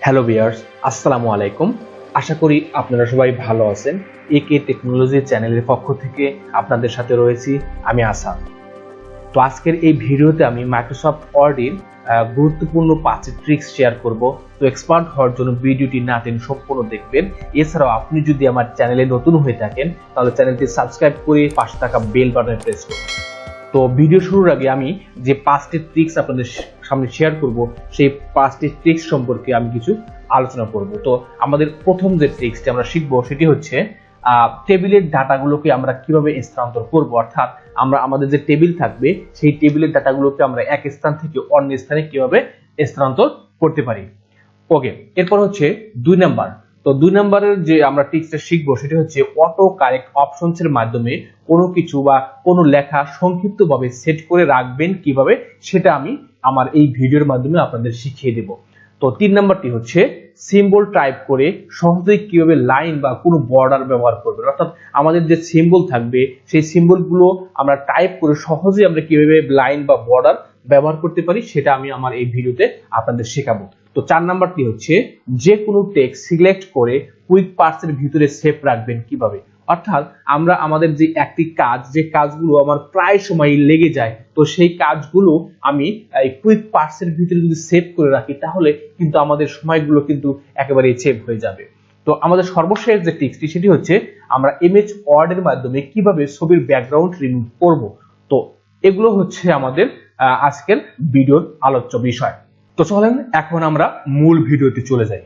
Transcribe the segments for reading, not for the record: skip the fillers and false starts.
Hello viewers, আসসালামু আলাইকুম। আশা করি আপনারা সবাই ভালো আছেন। একে টেকনোলজি চ্যানেলের পক্ষ থেকে আপনাদের সাথে রয়েছি আমি আসাদ। তো আজকের এই ভিডিওতে আমি মাইক্রোসফট ওয়ার্ডের গুরুত্বপূর্ণ 5টি ট্রিক্স শেয়ার করব। তো এক্সপার্ট হওয়ার জন্য ভিডিওটি না টেনে সম্পূর্ণ দেখবেন। এছাড়াও আপনি যদি আমার চ্যানেলে নতুন হয়ে থাকেন তাহলে চ্যানেলটি সাবস্ক্রাইব করে পাশে থাকা বেল বাটনে প্রেস করুন। তো ভিডিও শুরুর আগে আমি যে 5টি ট্রিক্স আপনাদের সামনে শেয়ার করব সেই 5টি ট্রিক্স সম্পর্কে আমি কিছু আলোচনা করব। তো আমাদের প্রথম যে ট্রিক্সটি আমরা শিখব সেটি হচ্ছে টেবিলের ডাটাগুলোকে আমরা কিভাবে স্থানান্তর করব, অর্থাৎ আমরা আমাদের যে টেবিল থাকবে সেই টেবিলের ডাটাগুলোকে আমরা এক স্থান থেকে অন্য স্থানে কিভাবে স্থানান্তর করতে পারি। ওকে, এরপর হচ্ছে 2 নাম্বার। তো 2 নাম্বারের যে আমরা ট্রিক্সটা শিখবো সেটা হচ্ছে অটো কারেক্ট অপশনস এর মাধ্যমে কোনো কিছু বা কোনো লেখা সংক্ষিপ্তভাবে সেট করে রাখবেন কিভাবে, সেটা আমি আমার এই ভিডিওর মাধ্যমে আপনাদের শিখিয়ে দেব। তো 3 নাম্বারটি হচ্ছে সিম্বল টাইপ করে সহজেই কিভাবে লাইন বা কোনো বর্ডার ব্যবহার করবেন, অর্থাৎ আমাদের যে সিম্বল থাকবে সেই সিম্বলগুলো আমরা টাইপ করে সহজেই আমরা কিভাবে লাইন বা বর্ডার ব্যবহার করতে পারি সেটা আমি আমার এই ভিডিওতে আপনাদের শেখাবো। তো 4 নাম্বারটি হচ্ছে যে কোনো টেক্সট সিলেক্ট করে কুইক পার্সের ভিতরে সেভ রাখবেন কিভাবে, অর্থাৎ আমরা আমাদের যে একটি কাজ, যে কাজগুলো আমার প্রায় সময় লেগে যায়, তো সেই কাজগুলো আমি এই কুইক পার্সের ভিতরে যদি সেভ করে রাখি তাহলে কিন্তু আমাদের সময়গুলো কিন্তু একেবারে সেভ হয়ে যাবে। তো আমাদের সর্বশেষ যে ট্রিক্সটি সেটি হচ্ছে আমরা এমএস ওয়ার্ডের মাধ্যমে কিভাবে ছবির ব্যাকগ্রাউন্ড রিমুভ করব। তো এগুলো হচ্ছে আমাদের আজকের ভিডিওর আলোচ্য বিষয়। তো চলেন এখন আমরা মূল ভিডিওতে চলে যাই।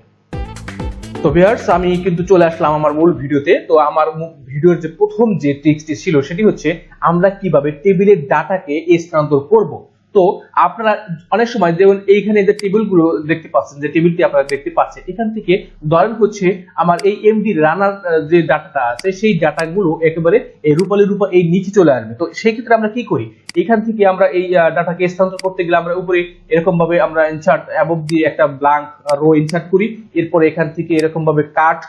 তো ভিউয়ার্স, আমি কিন্তু চলে আসলাম আমার মূল ভিডিওতে। তো আমার ভিডিওর যে প্রথম যে ট্রিক্সটি ছিল সেটি হচ্ছে আমরা কিভাবে টেবিলের ডাটাকে স্থানান্তর করব। তো আপনারা অনেক সময় যেমন এইখানে যে টেবিলগুলো দেখতে পাচ্ছেন, যে টেবিলটি আপনারা দেখতে পাচ্ছেন, এখান থেকে ধরেন হচ্ছে আমার এই এমডি রানার যে ডাটাটা আছে সেই ডাটাগুলো একেবারে এই রূপালী রূপা এই নিচে চলে আসবে। তো সেই ক্ষেত্রে আমরা কি করি, এখান থেকে আমরা এই ডাটাকে স্থানান্তর করতে গেলে আমরা উপরে এরকম ভাবে আমরা ইনসার্ট অ্যাবভ দিয়ে একটা ব্ল্যাঙ্ক রো ইনসার্ট করি, এরপর এখান থেকে এরকম ভাবে কাট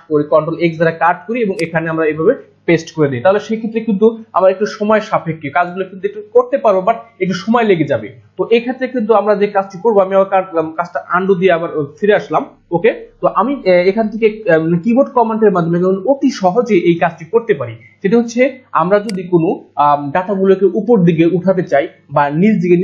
করে কন্ট্রোল এক্স দ্বারা কাট করি এবং এখানে আমরা এইভাবে পেস্ট করে দিই। তাহলে সেই ক্ষেত্রে কিন্তু আমার একটু সময় সাপেক্ষে কাজগুলো কিন্তু একটু করতে পারবো, বাট একটু সময় লেগে যাবে। তো এই ক্ষেত্রে কিন্তু আমরা যে কাজটি করবো, আমি আবার কাজটা আন্ডু দিয়ে আবার ফিরে আসলাম। ওকে, তো আমি এখান থেকে কিবোর্ড কমান্ডের মাধ্যমে অতি সহজে এই কাজটি করতে পারি। সেটা হচ্ছে আমরা যদি কোনো ডাটাগুলোকে উপর দিকে উঠাতে চাই বা নিচ দিকে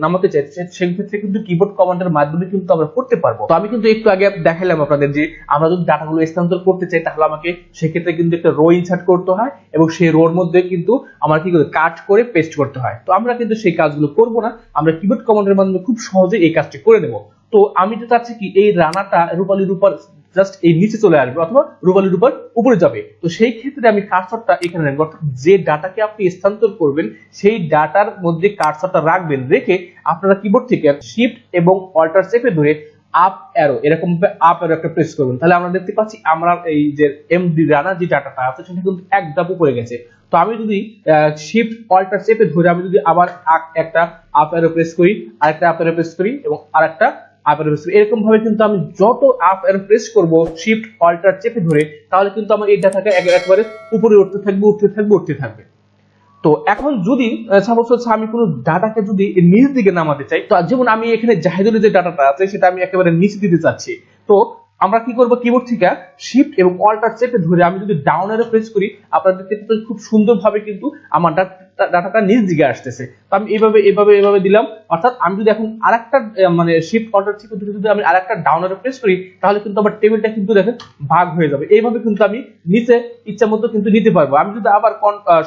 নামাতে চাই, সেই ক্ষেত্রে কিন্তু কিবোর্ড কমান্ডের মাধ্যমে কিন্তু আমরা করতে পারবো। তো আমি কিন্তু একটু আগে দেখালাম আপনাদের যে আমরা যদি ডাটাগুলো স্থানান্তর করতে চাই তাহলে আমাকে সেক্ষেত্রে কিন্তু একটা রো ইনসার্ট করতে হয় এবং সেই রোর মধ্যে কিন্তু আমার কি করে কাট করে পেস্ট করতে হয়। তো আমরা কিন্তু সেই কাজগুলো করব না, আমরা কিবোর্ড কমান্ডের মাধ্যমে খুব সহজে এই কাজটি করে দেব। তো আমি তো চাচ্ছি কি এই রানাটা রূপালী রূপার জাস্ট এই নিচে চলে আসবে অথবা রূপালী রূপার উপরে যাবে। তো সেই ক্ষেত্রে আমি কার্সরটা এখানে রাখবো, অর্থাৎ যে ডাটাকে আপনি স্থানান্তর করবেন সেই ডাটার মধ্যে কার্সরটা রাখবেন, রেখে আপনারা কিবোর্ড থেকে শিফট এবং অল্টার চেপে ধরে আপ অ্যারো এরকম ভাবে আপ অ্যারো একটা প্রেস করবেন। তাহলে আমরা দেখতে পাচ্ছি আমরা এই যে এমডি রানা যে ডাটাটা আছে সেটা কিন্তু এক ধাপ উপরে গেছে। তো আমি যদি শিফট অল্টার চেপে ধরে আমি যদি আবার একটা আপ অ্যারো প্রেস করি, আরেকটা আপ অ্যারো প্রেস করি এবং আরেকটা আপ অ্যারো প্রেস করি, এরকম ভাবে কিন্তু আমি যত আপ অ্যারো প্রেস করব শিফট অল্টার চেপে ধরে, তাহলে কিন্তু আমার এই ডাটাটা একেবারে উপরে উঠতে থাকবে। তো এখন যদি সাপোজ হচ্ছে আমি কোনো ডাটাকে যদি নিচ দিকে নামাতে চাই, তো যেমন আমি এখানে জাহিদুলের যে ডাটাটা আছে সেটা আমি একেবারে নিচে দিতে চাচ্ছি, তো আমরা কি করব, কিবোর্ড থেকে শিফট এবং অল্টার চেপে ধরে আমি যদি ডাউন অ্যারো প্রেস করি, আপনারা দেখতে পাচ্ছেন খুব সুন্দরভাবে কিন্তু আমার ডাটাটা নিচ দিকে আসতেছে। তো আমি এইভাবে দিলাম, অর্থাৎ আমি যদি এখন আরেকটা মানে শিফট অল্টার চেপে ধরে যদি আমি আরেকটা ডাউন অ্যারো প্রেস করি তাহলে কিন্তু আমার টেবিলটা কিন্তু দেখেন ভাগ হয়ে যাবে। এইভাবে কিন্তু আমি নিচে ইচ্ছা মতো কিন্তু নিতে পারবো। আমি যদি আবার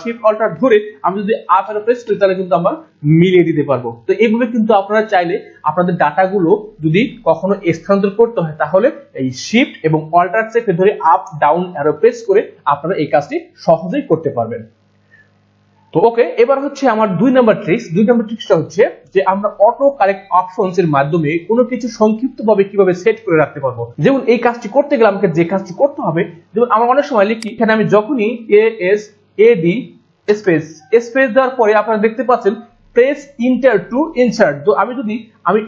শিফট অল্টার ধরে আমি যদি আপ অ্যারো প্রেস করি তাহলে কিন্তু আমরা মিলিয়ে দিতে পারবো। তো এইভাবে কিন্তু আপনারা চাইলে আপনাদের ডাটাগুলো যদি কখনো স্থানান্তর করতে হয় তাহলে এই শিফট এবং অল্টার চেপে ধরে আপ ডাউন অ্যারো প্রেস করে আপনারা এই কাজটি সহজেই করতে পারবেন। তো ওকে, এবার হচ্ছে আমার 2 নাম্বার ট্রিক্সটা হচ্ছে যে আমরা অটো কারেক্ট অপশনস এর মাধ্যমে কোনো কিছু সংক্ষিপ্তভাবে কিভাবে সেট করে রাখতে পারবো। যেমন এই কাজটি করতে গেলে আমাকে যে কাজটি করতে হবে, যেমন আমার অনেক সময় লিখি এখানে আমি যখনই ASAD স্পেস দেওয়ার পরে আপনারা দেখতে পাচ্ছেন প্রেস ইন্টার টু ইনসার্ট। তো আমি যদি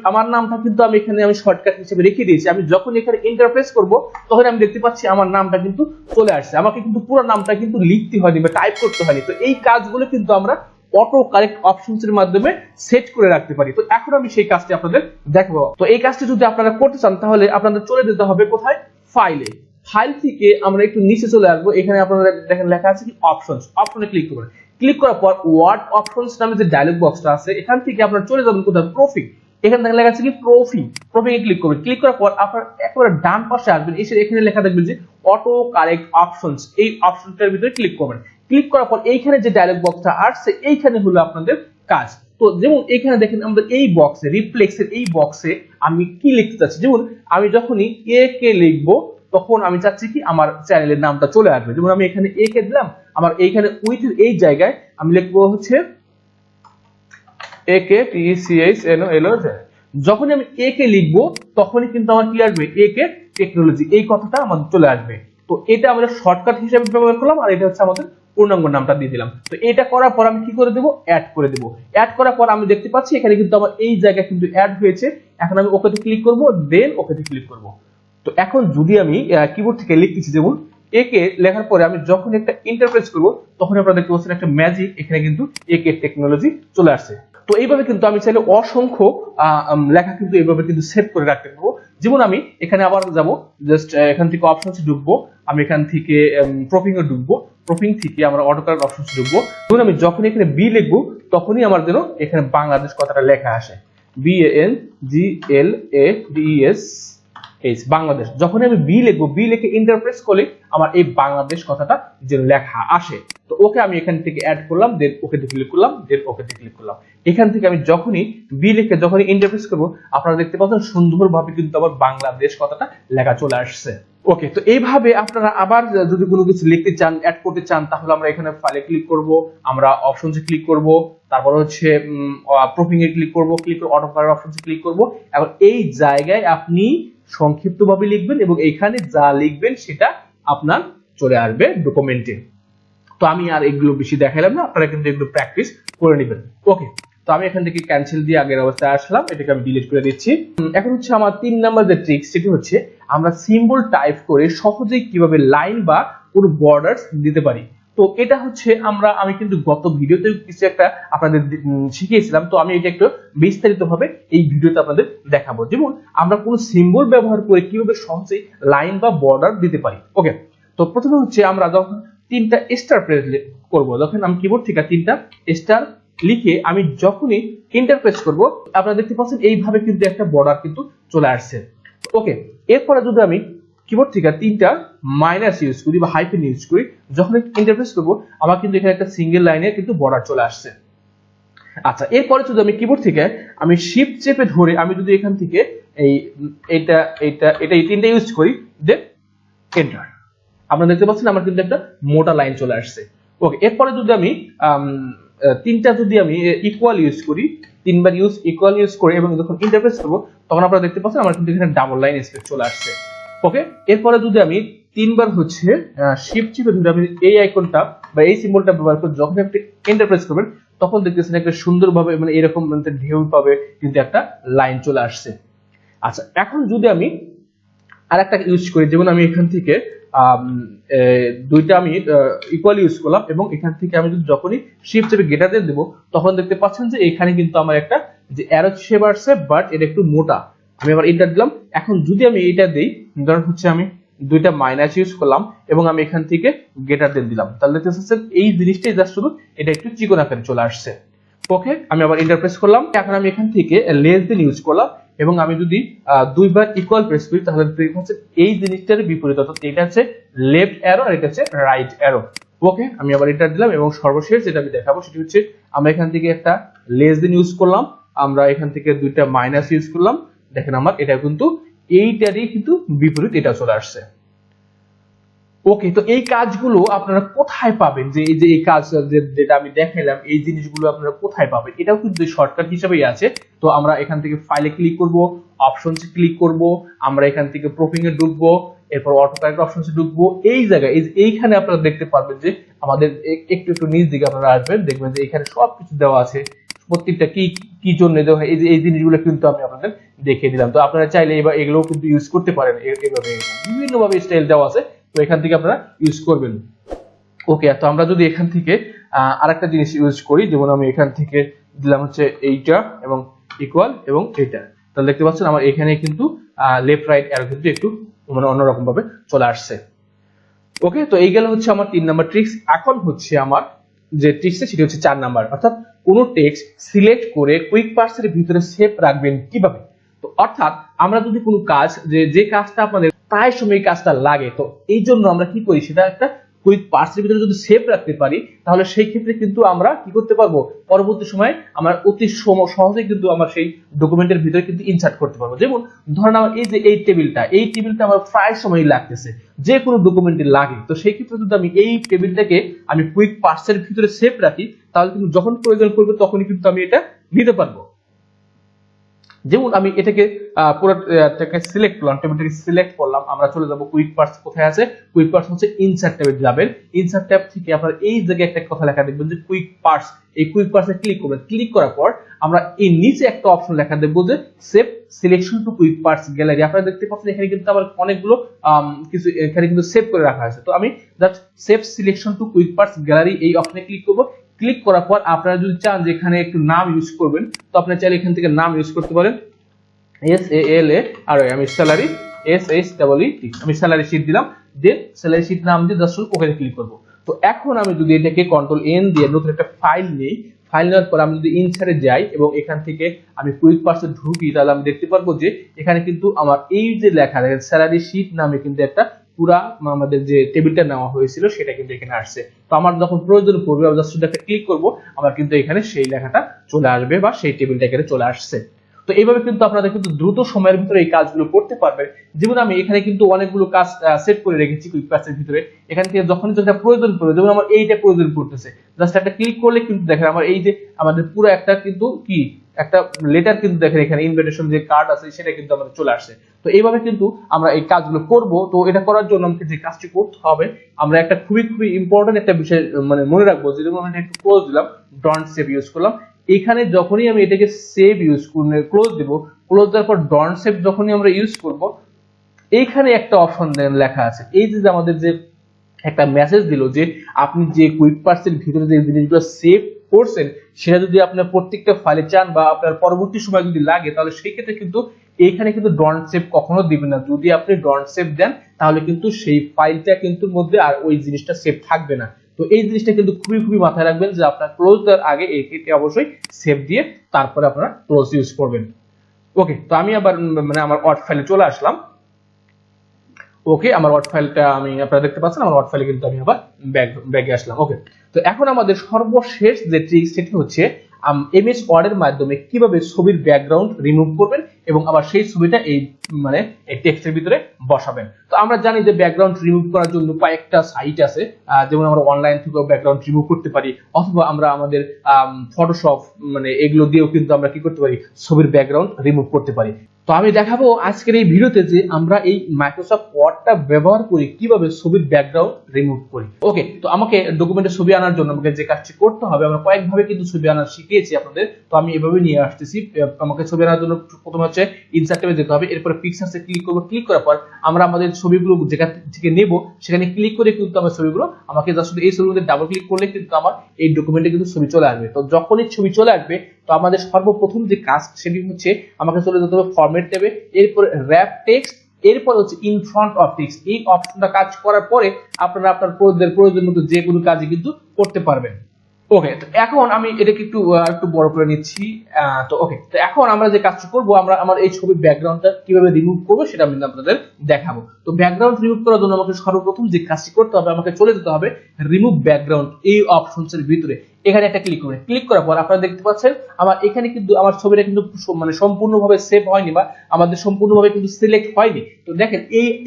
আমার নামটা কিন্তু আমি এখানে শর্টকাট হিসেবে রেখে দিয়েছি, আমি যখন এখানে ইন্টার প্রেস করব তখন আমি দেখতে পাচ্ছি আমার নামটা কিন্তু চলে আসছে। আমাকে কিন্তু পুরো নামটা কিন্তু লিখতে হয়নি বা টাইপ করতে হয়নি। তো এই কাজগুলো কিন্তু আমরা অটো কারেক্ট অপশনস এর মাধ্যমে সেট করে রাখতে পারি। তো এখন আমি সেই কাজটি আপনাদের দেখাবো। তো এই কাজটি যদি আপনারা করতে চান তাহলে আপনাদের চলে যেতে হবে কোথায়, ফাইলে। ফাইল থেকে আমরা একটু নিচে চলে আসবো, এখানে আপনারা দেখেন লেখা আছে কি অপশনস, অপশনে ক্লিক করবেন। ক্লিক করার পর ওয়ার্ড অপশনস নামে যে ডায়লগ বক্সটা আছে এখান থেকে আপনারা চলে যাবেন কোথায়, প্রফিং। এখানে দেখেন লেখা আছে কি প্রফিং, প্রফিং এ ক্লিক করবেন। ক্লিক করার পর আপনারা একেবারে ডান পাশে আসবেন, এসে এখানে লেখা দেখবেন যে অটো কারেক্ট অপশনস, এই অপশনটার ভিতরে ক্লিক করবেন। ক্লিক করার পর এইখানে যে ডায়লগ বক্সটা আসছে এইখানে হলো আপনাদের কাজ। তো যেমন এখানে দেখেন আমাদের এই বক্সে রিফ্লেক্সের এই বক্সে আমি কি লিখতে চাচ্ছি, যেমন আমি যখনই এ কে লিখবো তখন আমি চাচ্ছি কি আমার চ্যানেলের নামটা চলে আসবে। যেমন আমি এখানে এ কে দিলাম, আমার এইখানে উইথের এই জায়গায় আমি লিখবো হচ্ছে A K T C H N O L O J. যখন আমি এ কে লিখবো তখনই কিন্তু আমার কি আসবে, এ কে টেকনোলজি, এই কথাটা আমাদের চলে আসবে। তো এটা আমরা শর্টকাট হিসেবে ব্যবহার করলাম, আর এটা হচ্ছে আমাদের পূর্ণাঙ্গ নামটা দিয়ে দিলাম। তো এটা করার পর আমি কি করে দেবো, অ্যাড করে দেবো। অ্যাড করার পর আমি দেখতে পাচ্ছি এখানে কিন্তু আমার এই জায়গায় কিন্তু অ্যাড হয়েছে। এখন আমি ওকেতে ক্লিক করব, দেন ওকেতে ক্লিক করব। তো এখন যদি আমি কিবোর্ড থেকে লিখতেছি, যেমন একে লেখার পরে আমি যখন একটা ইন্টারপ্রেস করব তখন আপনারা দেখতে পাচ্ছেন একটা ম্যাজিক, এখানে কিন্তু একে টেকনোলজি চলে আসছে। তো এইভাবে কিন্তু আমি চাইলে অসংখ্য লেখা কিন্তু এইভাবে কিন্তু সেভ করে রাখতে পারবো। যেমন আমি এখানে আবার যাব, জাস্ট এখান থেকে অপশনস ঢুকবো, আমি এখান থেকে প্রফিং এ ঢুকবো, প্রফিং থেকে আমরা অটোকারেক্ট অপশনস ঢুকবো। ধরুন আমি যখন এখানে বি লিখবো তখনই আমার যেন এখানে বাংলাদেশ কথাটা লেখা আসে, BANGLADES বাংলাদেশ। যখন আমি বি লিখবো, বি লিখে ইন্টারপ্রেস করলে আমার এই বাংলাদেশ কথাটা যেন লেখা আসে। তো ওকে আমি এখান থেকে অ্যাড করলাম, দেন ওকে তে ক্লিক করলাম, দেন ওকে তে ক্লিক করলাম। এখান থেকে আমি যখনই বি লিখে যখনই ইন্টারপ্রেস করব আপনারা দেখতে পাচ্ছেন সুন্দরভাবে কিন্তু আবার বাংলাদেশ কথাটা লেখা চলে আসছে। ওকে, তো এইভাবে আপনারা আবার যদি কোনো কিছু লিখতে চান, অ্যাড করতে চান, তাহলে আমরা এখানে ফাইলে ক্লিক করব, আমরা অপশনসে ক্লিক করব, তারপর হচ্ছে প্রফিং এ ক্লিক করব, ক্লিক করে অটো কারেক্ট অপশনসে ক্লিক করব। এখন এই জায়গায় আপনি সংক্ষিপ্তভাবে লিখবেন এবং এখানে যা লিখবেন সেটা আপনার চলে আসবে ডকুমেন্টে। তো আমি আর এগুলো বেশি দেখাইলাম না, আপনারা কিন্তু এগুলো প্র্যাকটিস করে নেবেন। ওকে, তো আমি এখান থেকে ক্যান্সেল দিয়ে আগের অবস্থায় আসলাম, এটাকে আমি ডিলিট করে দিচ্ছি। এখন হচ্ছে আমার 3 নাম্বার যে ট্রিক্স, সেটি হচ্ছে আমরা সিম্বল টাইপ করে সহজেই কিভাবে লাইন বা পুরো বর্ডারস দিতে পারি। তো এটা হচ্ছে আমি কিন্তু গত ভিডিওতে কিছু একটা আপনাদের শিখিয়েছিলাম, তো আমি এটা একটু বিস্তারিতভাবে এই ভিডিওতে আপনাদের দেখাবো। যেমন আমরা কোনো সিম্বল ব্যবহার করে কিভাবে সহজেই লাইন বা বর্ডার দিতে পারি। ওকে, তো প্রথমে হচ্ছে আমরা যখন 3টা স্টার প্রেস করব, যখন আমি কিবোর্ড থেকে 3টা স্টার লিখে আমি যখনই এন্টার প্রেস করব আপনারা দেখতে পাচ্ছেন এইভাবে কিন্তু একটা বর্ডার কিন্তু চলে আসছে। ওকে, এরপরে যদি আমি কিবোর্ড থেকে 3টা মাইনাস ইউজ করি বা হাইফেন ইউজ করি, যখন এন্টার প্রেস করব আমার কিন্তু এখানে একটা সিঙ্গেল লাইনে কিন্তু বর্ডার চলে আসছে। আচ্ছা, এরপরে যদি আমি কিবোর্ড থেকে আমি শিফট চেপে ধরে আমি যদি এখান থেকে এটা এই 3টা ইউজ করি, দেন এন্টার, আপনারা দেখতে পাচ্ছেন আমার কিন্তু একটা মোটা লাইন চলে আসছে। ওকে, এরপরে যদি আমি 3টা যদি আমি ইকুয়াল ইউজ করি, 3বার ইকুয়াল ইউজ করে এবং যখন ইন্টারপ্রেস করব তখন আপনারা দেখতে পাচ্ছেন আমার কিন্তু এখানে ডাবল লাইন স্পেস চলে আসছে। ওকে, এরপরে যদি আমি 3বার হচ্ছে শিফট চেপে ধরে আমি এই আইকনটা বা এই সিম্বলটা ব্যবহার করে যখন আপনি ইন্টারপ্রেস করবেন তখন দেখতেছেন একটা সুন্দরভাবে মানে এরকম ঢেউ পাবে কিন্তু একটা লাইন চলে আসছে। আচ্ছা, এখন যদি আমি আরেকটা ইউজ করি, যেমন আমি এখান থেকে 2টা আমি ইকুয়াল ইউজ করলাম এবং এখান থেকে আমি যদি যখনই শিফট চেপে গ্রেটার দেব তখন দেখতে পাচ্ছেন যে এখানে কিন্তু আমার একটা যে অ্যারো শেপ আসছে, বাট এটা একটু মোটা। আমি আবার এন্টার দিলাম। এখন যদি আমি এটা দেই, ধরুন হচ্ছে আমি 2টা মাইনাস ইউজ করলাম এবং আমি এখান থেকে গ্রেটার দিলাম, তাহলে দেখতে পাচ্ছেন এই জিনিসটাই জাস্ট শুধু এটা একটু চিকন আকারে চলে আসছে। ওকে, আমি আবার এন্টার প্রেস করলাম। এখন আমি এখান থেকে লেস দেন ইউজ করলাম এবং আমি যদি 2বার ইকুয়াল প্রেস করি তাহলে হচ্ছে এই জিনিসটার বিপরীত, অর্থাৎ এটা হচ্ছে লেফট অ্যারো আর এটা হচ্ছে রাইট অ্যারো। ওকে, আমি আবার এন্টার দিলাম এবং সর্বশেষ যেটা আমি দেখাবো সেটি হচ্ছে আমরা এখান থেকে একটা লেস দেন ইউজ করলাম, আমরা এখান থেকে 2টা মাইনাস ইউজ করলাম, দেখেন আমার এটা কিন্তু এইটারই কিন্তু বিপরীত এটা চলে আসছে। ওকে, তো এই কাজগুলো আপনারা কোথায় পাবেন, যে এই যে এই কাজ যেটা আমি দেখাইলাম এই জিনিসগুলো আপনারা কোথায় পাবেন, এটাও কিন্তু শর্টকাট হিসেবেই আছে। তো আমরা এখান থেকে ফাইলে ক্লিক করব, অপশনসে ক্লিক করব, আমরা এখান থেকে প্রফিং এ ঢুকবো, এরপর অটো কারেক্ট অপশনসে ঢুকবো। এই জায়গায় এইখানে আপনারা দেখতে পারবেন যে আমাদের একটু নিচ দিকে আপনারা আসবেন, দেখবেন যে এখানে সবকিছু দেওয়া আছে, প্রত্যেকটা কি জন্য দেওয়া হয় এই জিনিসগুলো কিন্তু আমি আপনাদের দেখিয়ে দিলাম। তো আপনারা চাইলে এবার এগুলোও কিন্তু ইউজ করতে পারেন, এভাবে বিভিন্নভাবে স্টাইল দেওয়া আছে, তো এখান থেকে আপনারা ইউজ করবেন। ওকে, তো আমরা যদি এখান থেকে আরেকটা জিনিস ইউজ করি, যেমন আমি এখান থেকে দিলাম হচ্ছে এইটা এবং ইকুয়াল এবং এইটা, তাহলে দেখতে পাচ্ছেন আমার এখানে কিন্তু লেফট রাইট অ্যারো কিন্তু একটু মানে অন্যরকম ভাবে চলে আসছে। ওকে, তো এই গেল হচ্ছে আমার 3 নাম্বার ট্রিক্স। এখন হচ্ছে আমার যে ট্রিক্সটা সেটা হচ্ছে 4 নাম্বার, অর্থাৎ কোন টেক্সট সিলেক্ট করে কুইক পার্সের ভিতরে সেভ রাখবেন কিভাবে। তো অর্থাৎ আমরা যদি কোনো কাজ যে কাজটা আপনাদের প্রায় সময় কাজটা লাগে, তো এই জন্য আমরা কি করি, সেটা একটা কুইক পার্সের ভিতরে যদি সেভ রাখতে পারি, তাহলে সেই ক্ষেত্রে কিন্তু আমরা কি করতে পারবো, পরবর্তী সময় আমরা অতি সহজে কিন্তু আমরা সেই ডকুমেন্টের ভিতরে কিন্তু ইনসার্ট করতে পারবো। যেমন ধরেন আমার এই যে এই টেবিলটা আমার প্রায় সময় লাগতেছে, যে কোনো ডকুমেন্টে লাগে, তো সেই ক্ষেত্রে যদি আমি এই টেবিলটাকে আমি কুইক পার্সের ভিতরে সেভ রাখি, তাহলে কিন্তু যখন প্রয়োজন পড়বে তখনই কিন্তু আমি এটা নিতে পারবো। যেমন আমি এটাকে পুরোটাকে সিলেক্ট করলাম, টেবিলটাকে সিলেক্ট করলাম, আমরা চলে যাব কুইক পার্স। কোথায় আছে কুইক পার্স, হচ্ছে ইনসার্ট ট্যাবে যাবেন। ইনসার্ট ট্যাব থেকে আপনারা এই জায়গায় একটা কথা লেখা দেখবেন যে কুইক পার্স। এই কুইক পার্সে ক্লিক করবেন, ক্লিক করার পর আমরা এই নিচে একটা অপশন লেখা দেখবো যে save selection to quick parse gallery. আপনারা দেখতে পাচ্ছেন এখানে কিন্তু আবার অনেকগুলো কিছু এখানে কিন্তু সেভ করে রাখা হয়েছে। তো আমি just save selection to quick parse gallery এই অপশনে ক্লিক করব। ক্লিক করার পর আপনারা যদি চান যে এখানে একটু নাম ইউজ করবেন, তো আপনারা চাইলে এখান থেকে নাম ইউজ করতে পারেন, SALA আর আমি স্যালারি SHEE, আমি স্যালারি শীট দিলাম, দিয়ে স্যালারি শীট নাম দিয়ে জাস্ট ওখানে ক্লিক করব। তো এখন আমি যদি এটাকে কন্ট্রোল N দিয়ে নতুন একটা ফাইল নেই, ফাইল নেওয়ার পর আমি যদি ইনসার্টে যাই এবং এখান থেকে আমি কুইক পার্সে ঢুকি, তাহলে আমি দেখতে পারবো যে এখানে কিন্তু আমার এই যে লেখা দেখেন স্যালারি শীট নামে কিন্তু একটা পুরা আমাদের যে টেবিলটা নেওয়া হয়েছিল সেটা কিন্তু এখানে আসছে। তো আমার যখন প্রয়োজন পড়বে আমি জাস্ট একটা ক্লিক করব, আমার কিন্তু এখানে সেই লেখাটা চলে আসবে বা সেই টেবিলটা এখানে চলে আসছে। তো এইভাবে কিন্তু আপনারা কিন্তু দ্রুত সময়ের ভিতরে এই কাজগুলো করতে পারবেন। যেমন আমি এখানে কিন্তু অনেকগুলো কাজ সেট করে রেখেছি কুইক পার্সের ভিতরে, এখান থেকে যখন যেটা প্রয়োজন পড়বে, যেমন আমার এইটা প্রয়োজন পড়তেছে, জাস্ট একটা ক্লিক করলে কিন্তু দেখেন আমার এই যে আমাদের পুরো একটা কিন্তু কি একটা লেটার কিন্তু দেখেন এখানে ইনভিটেশন যে কার্ড আছে সেটা কিন্তু আমাদের চলে আসছে। তো এইভাবে কিন্তু আমরা এই কাজগুলো করব। তো এটা করার জন্য আমাকে যে কাজটি করতে হবে, আমরা একটা খুবই ইম্পর্টেন্ট একটা বিষয় মানে মনে রাখবো, যেমন আমি একটু ক্লোজ দিলাম, ডন্ট সেভ ইউজ করলাম। এখানে যখনই আমি এটাকে সেভ ইউজ করব, ক্লোজ দেব, ক্লোজ দেওয়ার পর ডন্ট সেভ যখনই আমরা ইউজ করব, এইখানে একটা অপশন লেখা আছে, এই যে আমাদের যে একটা মেসেজ দিল যে আপনি যে কুইক পার্সের ভিতরে যে জিনিসগুলো সেভ করছেন সেটা যদি আপনার প্রত্যেকটা ফাইলে চান বা আপনার পরবর্তী সময় যদি লাগে, তাহলে সেই ক্ষেত্রে কিন্তু এইখানে কিন্তু ডন্ট সেভ কখনো দিবেন না। যদি আপনি ডন্ট সেভ দেন তাহলে কিন্তু সেই ফাইলটা কিন্তু মধ্যে আর ওই জিনিসটা সেভ থাকবে না। তো এই জিনিসটা কিন্তু খুবই মাথায় রাখবেন যে আপনার ক্লোজ দেওয়ার আগে এটি অবশ্যই সেভ দিয়ে তারপরে আপনারা ক্লোজ ইউজ করবেন। ওকে, তো আমি আবার মানে আমার ওয়ার্ড ফাইলে চলে আসলাম। ওকে, আমার ওয়ার্ড ফাইলটা আমি আপনারা দেখতে পাচ্ছেন, আমার ওয়ার্ড ফাইলে কিন্তু আমি আবার ব্যাগে আসলাম। ওকে, তো এখন আমাদের সর্বশেষ যে ট্রিক সেটি হচ্ছে এমএস ওয়ার্ডের মাধ্যমে কিভাবে ছবির ব্যাকগ্রাউন্ড রিমুভ করবেন এবং আবার সেই ছবিটা এই মানে এই টেক্সটের ভিতরে বসাবেন। তো আমরা জানি যে ব্যাকগ্রাউন্ড রিমুভ করার জন্য কয়েকটা সাইট আছে, যেমন আমরা অনলাইন থেকেও ব্যাকগ্রাউন্ড রিমুভ করতে পারি, অথবা আমরা আমাদের ফটোশপ মানে এগুলো দিয়েও কিন্তু আমরা কি করতে পারি, ছবির ব্যাকগ্রাউন্ড রিমুভ করতে পারি। তো আমি দেখাবো আজকের এই ভিডিওতে যে আমরা এই মাইক্রোসফট ওয়ার্ডটা ব্যবহার করি কিভাবে ছবির ব্যাকগ্রাউন্ড রিমুভ করি। ওকে, তো আমাকে ডকুমেন্টে ছবি আনার জন্য আমাকে যে কাজটি করতে হবে, আমরা কয়েকভাবে কিন্তু ছবি আনা শিখিয়েছি আপনাদের, তো আমি এভাবে নিয়ে আসতেছি। আমাকে ছবি আনার জন্য প্রথমে হচ্ছে ইনসার্ট ট্যাবে যেতে হবে, এরপরে পিকচারসে ক্লিক করব। ক্লিক করার পর আমরা আমাদের ছবিগুলো যেখান থেকে নেব সেখানে ক্লিক করে কিন্তু আমার ছবিগুলো আমাকে জাস্ট এই ছবির মধ্যে ডাবল ক্লিক করলে কিন্তু আমার এই ডকুমেন্টে কিন্তু ছবি চলে আসবে। তো যখনই ছবি চলে আসবে, তো আমাদের সর্বপ্রথম যে কাজ সেটি হচ্ছে আমাকে চলে যেতে হবে ফরম্যাট ট্যাবে, এরপর র‍্যাপ টেক্সট, এরপর হচ্ছে ইন ফ্রন্ট অফ টেক্সট। এই অপশনটা কাজ করার পরে আপনারা আপনার প্রয়োজন মতো যে কোনো কাজই কিন্তু করতে পারবেন। ওকে, তো এখন আমি এটাকে একটু বড় করে নিচ্ছি। তো ওকে, তো এখন আমরা যে কাজটা করব, আমরা আমার এই ছবির ব্যাকগ্রাউন্ডটা কিভাবে রিমুভ করব সেটা আমি আপনাদের দেখাবো। তো ব্যাকগ্রাউন্ড রিমুভ করার জন্য আমাকে সর্বপ্রথম যে কাজটি করতে হবে, আমাকে চলে যেতে হবে রিমুভ ব্যাকগ্রাউন্ড এই অপশনসের ভিতরে। এখানে একটা ক্লিক করবেন। ক্লিক করার পর আপনারা দেখতে পাচ্ছেন আমার এখানে কিন্তু আমার ছবিটা কিন্তু মানে সম্পূর্ণভাবে সেভ হয়নি বা আমাদের সম্পূর্ণভাবে কিন্তু সিলেক্ট হয়নি। তো দেখেন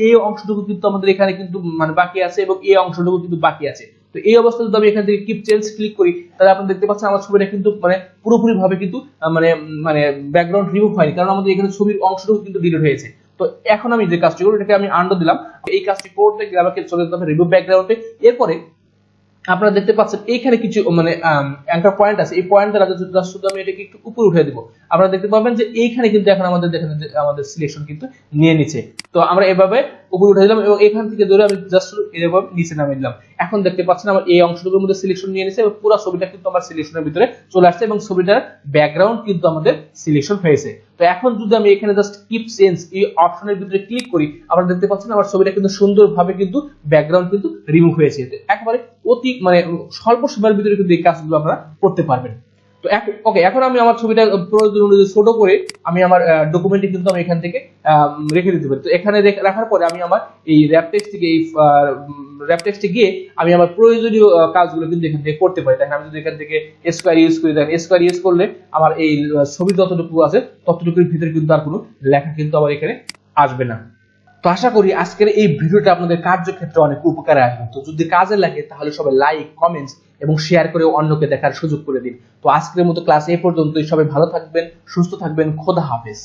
এই অংশটুকু কিন্তু আমাদের এখানে কিন্তু মানে বাকি আছে এবং এই অংশটুকু কিন্তু বাকি আছে। তো এই অবস্থায় যদি আমি এখান থেকে কিপ চেঞ্জ ক্লিক করি, তাহলে আপনারা দেখতে পাচ্ছেন আমার ছবিটা কিন্তু মানে পুরোপুরি ভাবে কিন্তু মানে ব্যাকগ্রাউন্ড রিমুভ হয়নি, কারণ আমাদের এখানে ছবির অংশটুকু কিন্তু ডিলিট হয়েছে। তো এখন আমি যে কাজটি করব, এটাকে আমি আন্ডু দিলাম। এই কাজটি করতে গেলে আমাকে চলে যেতে হবে রিমুভ ব্যাকগ্রাউন্ডে। এরপরে আপনারা দেখতে পাচ্ছেন এইখানে কিছু মানে অ্যাঙ্কার পয়েন্ট আছে, এই পয়েন্ট দ্বারা শুধু আমি এটাকে একটু উপরে উঠিয়ে দেব, আপনারা দেখতে পাবেন যে এইখানে কিন্তু এখন আমাদের দেখেন আমাদের সিলেকশন কিন্তু নিয়ে নিচ্ছে। তো আমরা এভাবে উপরে উঠে দিলাম এবং এখান থেকে ধরে আমি জাস্ট এরকম নিচে নামিয়ে দিলাম। এখন দেখতে পাচ্ছেন আমার এই অংশটুকুর মধ্যে সিলেকশন নিয়ে নিয়েছে এবং পুরো ছবিটা কিন্তু আমার সিলেকশনের ভিতরে চলে আসছে এবং ছবিটার ব্যাকগ্রাউন্ড কিন্তু আমাদের সিলেকশন হয়েছে। তো এখন যদি আমি এখানে জাস্ট কিপ চেঞ্জ এই অপশনের ভিতরে ক্লিক করি, আপনারা দেখতে পাচ্ছেন আমার ছবিটা কিন্তু সুন্দরভাবে কিন্তু ব্যাকগ্রাউন্ড কিন্তু রিমুভ হয়েছে। একেবারে অতি মানে স্বল্প সময়ের ভিতরে কিন্তু এই কাজগুলো আপনারা করতে পারবেন। তো ওকে, এখন আমি আমার ছবিটা প্রয়োজন অনুযায়ী ছোট করে আমি আমার ডকুমেন্টে কিন্তু আমি এখান থেকে রেখে দিতে পারি। তো এখানে রাখার পরে আমি আমার এই র্যাপ টেক্সট থেকে এই র্যাপ টেক্সটে গিয়ে আমি আমার প্রয়োজনীয় কাজগুলো কিন্তু এখান থেকে করতে পারি। দেখেন আমি যদি এখান থেকে স্কয়ার ইউজ করি, দেখেন স্কয়ার ইউজ করলে আমার এই ছবি যতটুকু আছে ততটুকুর ভিতরে কিন্তু আর কোনো লেখা কিন্তু আমার এখানে আসবে না। তো আশা করি আজকের এই ভিডিওটা আপনাদের কার্যক্ষেত্রে অনেক উপকারে আসবে। তো যদি কাজে লাগে তাহলে সবাই লাইক, কমেন্টস এবং শেয়ার করে অন্যকে দেখার সুযোগ করে দিন। তো আজকের মতো ক্লাস এই পর্যন্তই। সবাই ভালো থাকবেন, সুস্থ থাকবেন। খোদা হাফেজ।